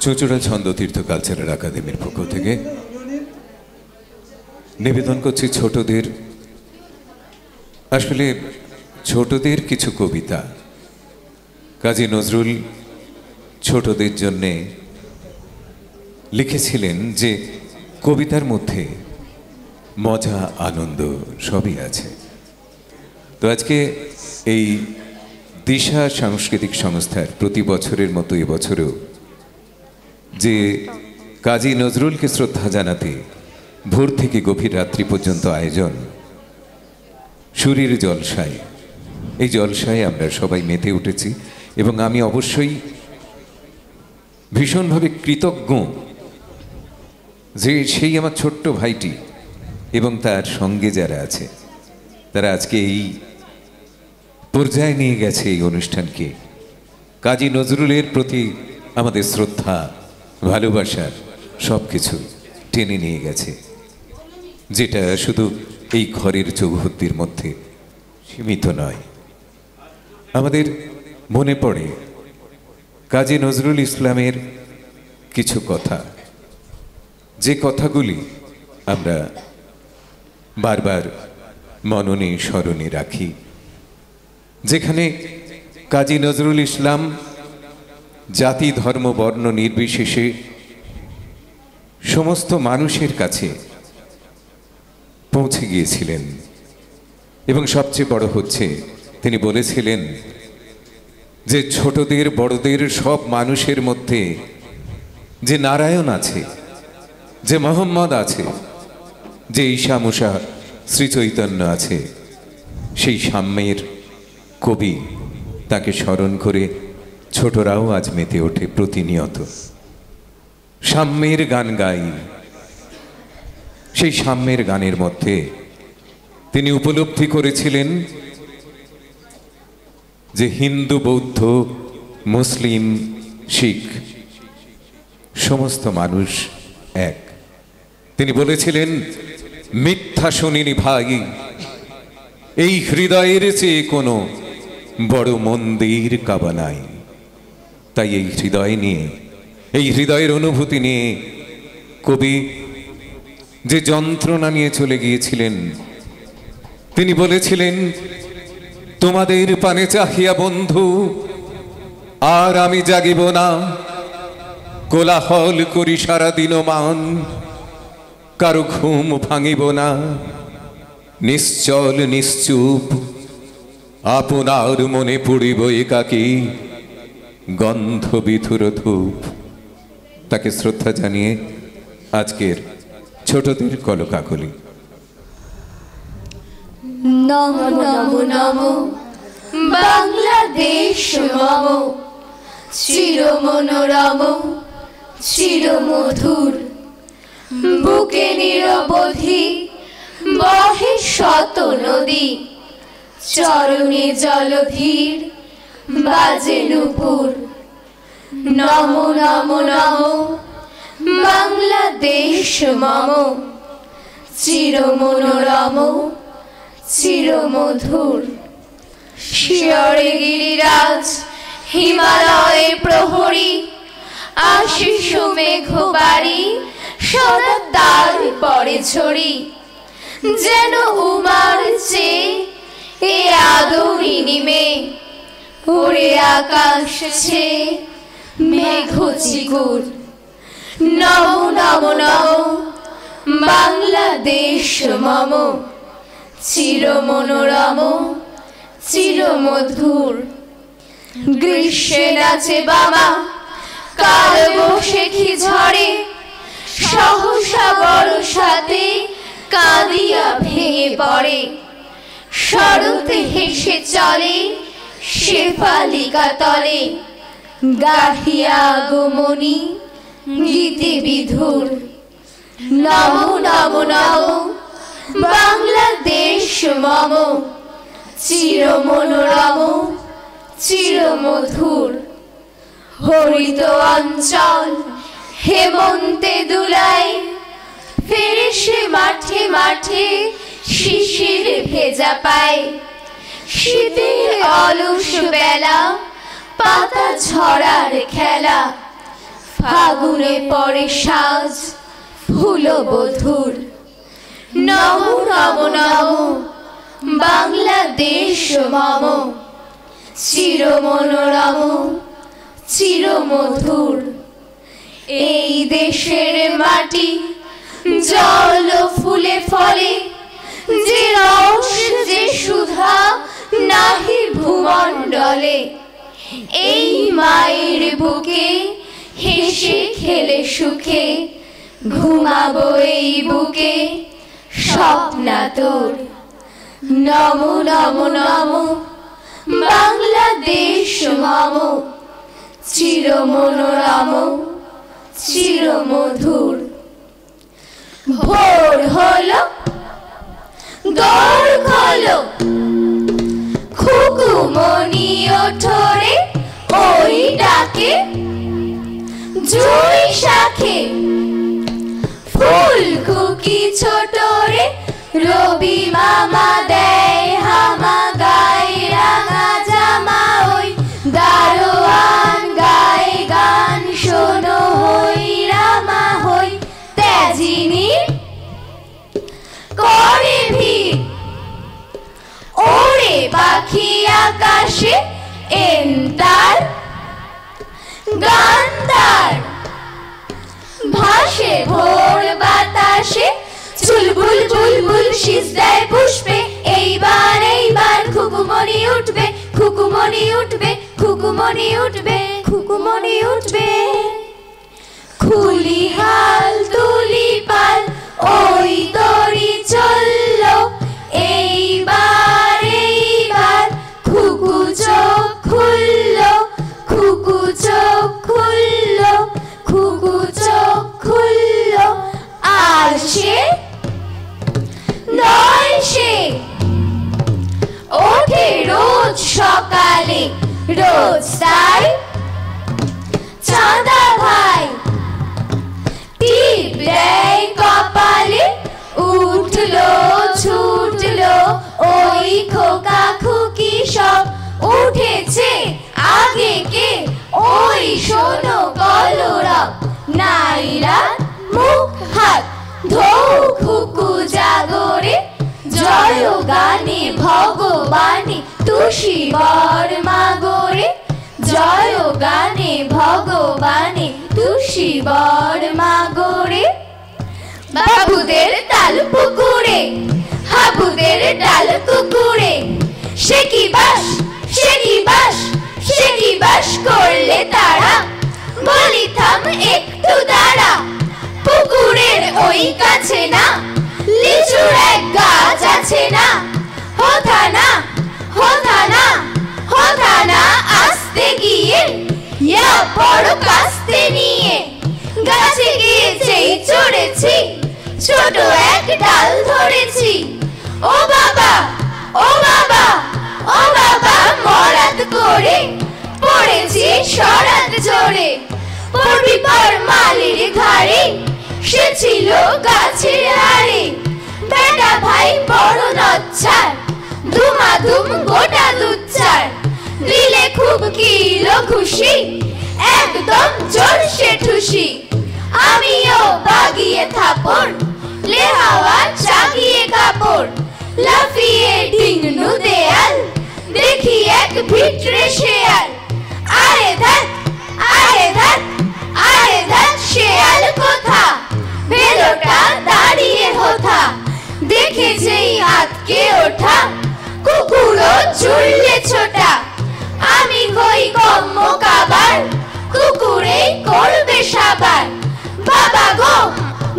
চুঁচুড়া ছন্দতীর্থ cultural একাডেমির পক্ষ থেকে নিবেদন করছি ছোটদের, আসলে ছোটদের কিছু কবিতা। কাজী নজরুল ছোটদের জন্যে লিখেছিলেন যে কবিতার মধ্যে মজা আনন্দ সবই আছে। তো আজকে এই দিশা সাংস্কৃতিক সংস্থার প্রতি বছরের মতো এবছরেও যে কাজী নজরুলকে শ্রদ্ধা জানাতে ভোর থেকে গভীর রাত্রি পর্যন্ত আয়োজন, সুরের জলসায়, এই জলসায় আমরা সবাই মেতে উঠেছি এবং আমি অবশ্যই ভীষণভাবে কৃতজ্ঞ যে সেই আমার ছোট্ট ভাইটি এবং তার সঙ্গে যারা আছে তারা আজকে এই পর্যায়ে নিয়ে গেছে এই অনুষ্ঠানকে। কাজী নজরুলের প্রতি আমাদের শ্রদ্ধা, ভালোবাসার সব কিছু টেনে নিয়ে গেছে, যেটা শুধু এই ঘরের চৌহদ্দির মধ্যে সীমিত নয়। আমাদের মনে পড়ে কাজী নজরুল ইসলামের কিছু কথা, যে কথাগুলি আমরা বারবার মননে স্মরণে রাখি, যেখানে কাজী নজরুল ইসলাম জাতি ধর্ম বর্ণ নির্বিশেষে সমস্ত মানুষের কাছে পৌঁছে গিয়েছিলেন। এবং সবচেয়ে বড় হচ্ছে তিনি বলেছিলেন যে ছোটদের বড়দের সব মানুষের মধ্যে যে নারায়ণ আছে, যে মোহাম্মদ আছে, যে ঈশা মুসা শ্রী চৈতন্য আছে, সেই সাম্যের কবি তাকে স্মরণ করে ছোটরাও আজ মেতে ওঠে প্রতিনিয়ত। সাম্যের গান গাই, সেই সাম্যের গানের মধ্যে তিনি উপলব্ধি করেছিলেন যে হিন্দু, বৌদ্ধ, মুসলিম, শিখ সমস্ত মানুষ এক। তিনি বলেছিলেন, মিথ্যা শুনিনি ভাই, এই হৃদয়ের চেয়ে কোনো বড় মন্দির কাবা নাই। তাই এই হৃদয় নিয়ে, এই হৃদয়ের অনুভূতি নিয়ে কবি যে যন্ত্রণা নিয়ে চলে গিয়েছিলেন, তিনি বলেছিলেন, তোমাদের পানে চাহিয়া বন্ধু আর আমি জাগিব না, কোলাহল করি সারাদিন মান, কারো ঘুম ভাঙিব না, নিশ্চল নিশ্চুপ আপনার মনে পড়িব একাকী, গন্ধ বিধুর ধূপ। তাকে শ্রদ্ধা জানিয়ে আজকের ছোটদের কলকাকলি। নমো নমো নমো বাংলাদেশ মম, চির মনোরম চির মধুর, বুকে নিরবধি বহে শত নদী, চরণে জলধীর বাজে নূপুর। নমো নমো নমো বাংলাদেশ মম, চির মনোরম চির মধুর। শিয়রে গিরিরাজ হিমালয়ে প্রহরী, আশিস মেঘবাড়ি সদা তার পরে ঝরি, যেন উমার চেয়ে এ আদরি নিমে, ওরে আকাশ ছেয়ে মেঘ চিকুর। নমো নমো নমো বাংলাদেশ মম, চির মনোরম চির মধুর। গ্রীষ্মে নাচে বামা কাল বৈশাখী ঝড়ে, সহসা বর্ষাতে কাঁদিয়া ভেঙে পড়ে, শরতে হেসে চলে শেফালিকা তলে, গাহিয়া আগমনী গীতে বিধুর। নমো নমো নমো বাংলাদেশ মম, চির মনোরম চির মধুর। হরিত অঞ্চল হেমন্তে দুলাই, ফেরে সে মাঠে মাঠে শিশির ভেজা পায়, শীতের অলস বেলা পাতা ঝরার খেলা, ফাগুনে পরে সাজ ফুলবধূর। নমো নমো নমো বাংলাদেশ মম, চির মনোরম চির মধুর। এই দেশের মাটি জল ফুলে ফলে, যে রস যে সুধা নাহি ভূমণ্ডলে। এই মায়ের বুকে হেসে খেলে সুখে, ঘুমাবো এই বুকে স্বপ্নাতুর। নমো নমো নমো বাংলাদেশ মম, চির মনোরম চির মধুর। ভোর হলো দোর খোলো, খুকুমনি ওঠরে ওই ডাকে। জুই শাখে ফুল খুকি ছোট রে, রবি মামা দেয় হামা, গায়ে রাঙা জামা ওই দারোয়ান গায়ে গান। শোনো হই রামা হই, তেজিনী করে ভিড়। ওরে পাখি আকাশে এন্তার গান্ধার, ভাসে ভোর বাতাসে চুলবুল বুলবুল শীষ দেয় পুষ্পে। এইবার এইবার খুকুমনি উঠবে, খুকুমনি উঠবে, খুকুমনি উঠবে, খুকুমনি উঠবে। খুলি হাল তুলি পাল ওই দড়ি চললো, এইবার এইবার খুকু চোখ খুললো, খুকু চোখ খুললো, খুকু চোখ খুললো। আর সে নয় সে ওঠে রোজ সকালে, রোজ তাই চাঁদা ভাই টিপ দেয় কপালে। উঠলো ছুটলো ওই খোকা খুকি সব, উঠেছে আগে কে ওই শোনো কলরব। নাইরা মুখ হাত ধৌ খুকু জাগরে, জয় গানে ভগবানে তুষি বর মাগরে। জয় গানে ভগবানে তুষি বর মাগরে। বাবুদের তাল পুকুরে হাবুদের ডাল কুকুরে, সে কি বাস সে কি বাস সে কি বাস করলে তারা। বলি থাম একটু দাঁড়া, পুকুরের ওই কাছে না লিচুর এক গাছ আছে না। হোথা না হোথা না হোথা না আসতে গিয়ে, ইয়া বড় কাস্তে নিয়ে। গাছে গিয়ে যেই চড়েছি ছোট এক ডাল ধরেছি। ও বাবা ও বাবা ও বাবা মরাত করে পড়েছি সরাত জোরে। পড়বি পর মালির ঘাড়ে, সে ছিল গাছের আড়ে। বেটা ভাই বড় নচ্ছার, ধুমাধুম গোটা দুচ্ছার। দিলে খুব কিলো খুশি, একদম জোরসে ঠুসি। আমিও বাগিয়ে থাপড়, লে হাওয়া চাগিয়ে কাপড়। লাফিয়ে ডিংনু দেয়াল, দেখি এক ভিটরে শেয়াল। আরে ধ্যাত আরে ধ্যাত আরে ধ্যাত, শেয়াল কোথা ভেলোটা দাঁড়িয়ে হোথা। দেখে যেই আতকে ওঠা, কুকুরও চুললে ছোটা। আমি কই কম্ম কাবার, কুকুরেই করবে সাবার। বাবা গো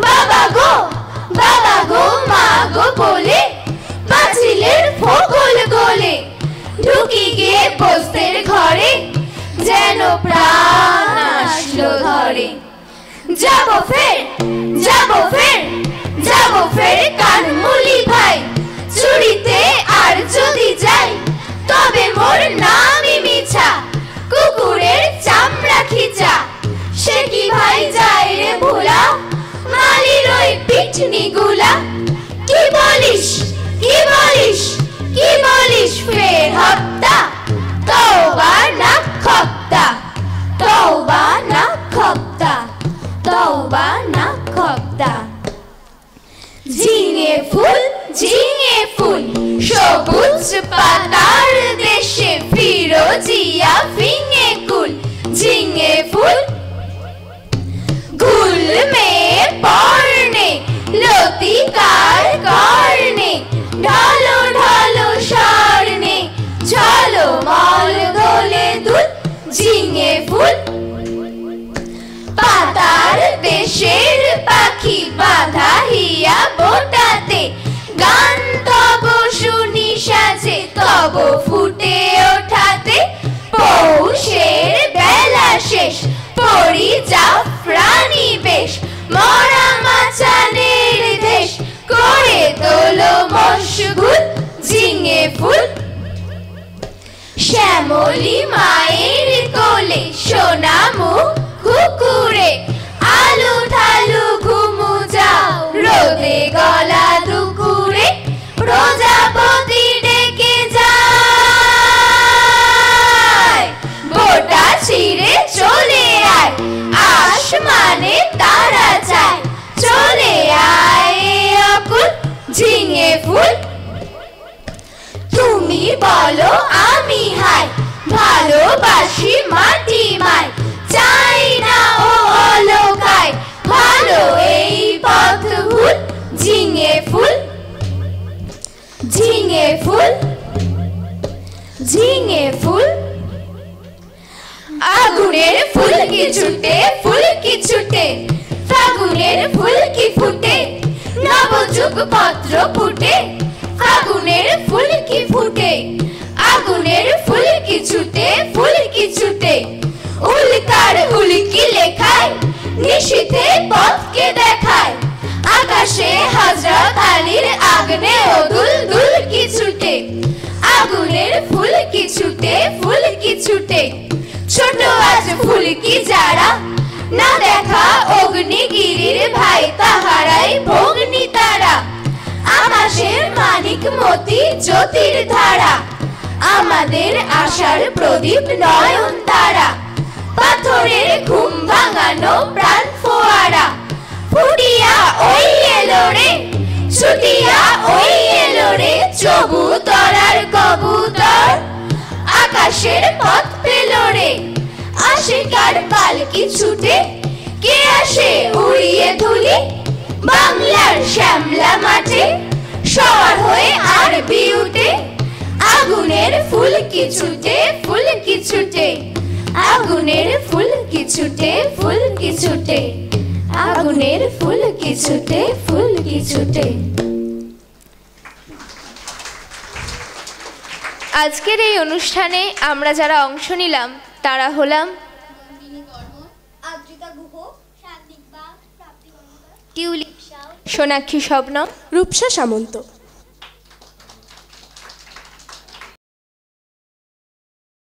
বাবা গো বাবা গো মা গো বলে, পাঁচিলের ফোকল গোলে। ঢুকি গিয়ে বস্তের ঘরে, যেন প্রাণ আসলো ধরে। যাবো ফের যাবো ফের যাবো ফের কানমুলি ভাই। চুরিতে আর যদি যাই, তবে মোর নামই মিছা। কুকুরের চামড়া খিচা, সে কি ভাই যায় রে ভোলা। মালির ওই পিঠনি গুলা। কি বলিস কি বলিস কি বলিস ফের হত্যা। তওবা না খপ্তা তওবা না খপ্তা। ঝিঙে ফুল সবুজ পাতার দেশে ফিরোজিয়া ফিঙে কুল ঝিঙে ফুল গুল में পর্ণে লতিকার কর্ণে ঢালো ঢালো স্বর্ণে ঝলমল দোলে দুল ঝিঙে ফুল পাতার দেশের পাখি বাঁধা হিয়া বোটাতে গান তব শুনি সাজে তব ফুটে ওঠাতে পৌষের বেলা শেষ পরি জাফরানি বেশ মরা মাচানের দেশ করে তোলো মশগুল ঝিঙে ফুল শ্যামলী মায়ের কোলে সোনা মুখ কুকুরে আলু ঢালু ঘুমু যাও রোদে গলা দুকুরে প্রজাপতি ডেকে যায় বোটা ছিঁড়ে চলে আয় আসমানে তারা যায় চলে আয় অকুল ঝিঙে ফুল তুমি বলো আমি হাই ভালোবাসি মাটি মাই চাই না ও অলকায় ভালো এই পথ ভুল ঝিঙে ফুল ঝিঙে ফুল ঝিঙে ফুল আগুনের ফুল কি ছুটে ফাগুনের ফুল কি ফুটে নবযুগ পত্র ফুটে ফাগুনের ফুল কি ফুটে আগুনের ফুল কি ছুটে উল্কার উল্কি লেখায় নিশীথে পথকে দেখায় আকাশে হযরত আলীর আগ্নে ও দুল কি ছুটে আগুনের ফুল কি ছুটে ছোট আজ ফুল কি যারা না দেখা অগ্নিগিরির ভাই তাহারাই ভগ্নি তারা আকাশের মানিক মতি জ্যোতির ধারা আমাদের আশার প্রদীপ নয়ন তারা পাথরের ঘুম ভাঙানো প্রাণ ফোয়ারা ফুটিয়া ওই এলো রে ছুটিয়া ওই এলো রে চবুতরার কবুতর আকাশের পথ পেল রে আশিকার পালকি ছুটে কে আসে উড়িয়ে ধুলি বাংলার শ্যামলা মাঠে সবার হয়ে আরবি উঠে আগুনের ফুল কি ছুটে আগুনের ফুল কি ছুটে আগুনের ফুল কি ছুটে আজকের এই অনুষ্ঠানে আমরা যারা অংশ নিলাম তারা হলাম টিউলিপ, সোনাক্ষী শবনম, রূপসা সামন্ত।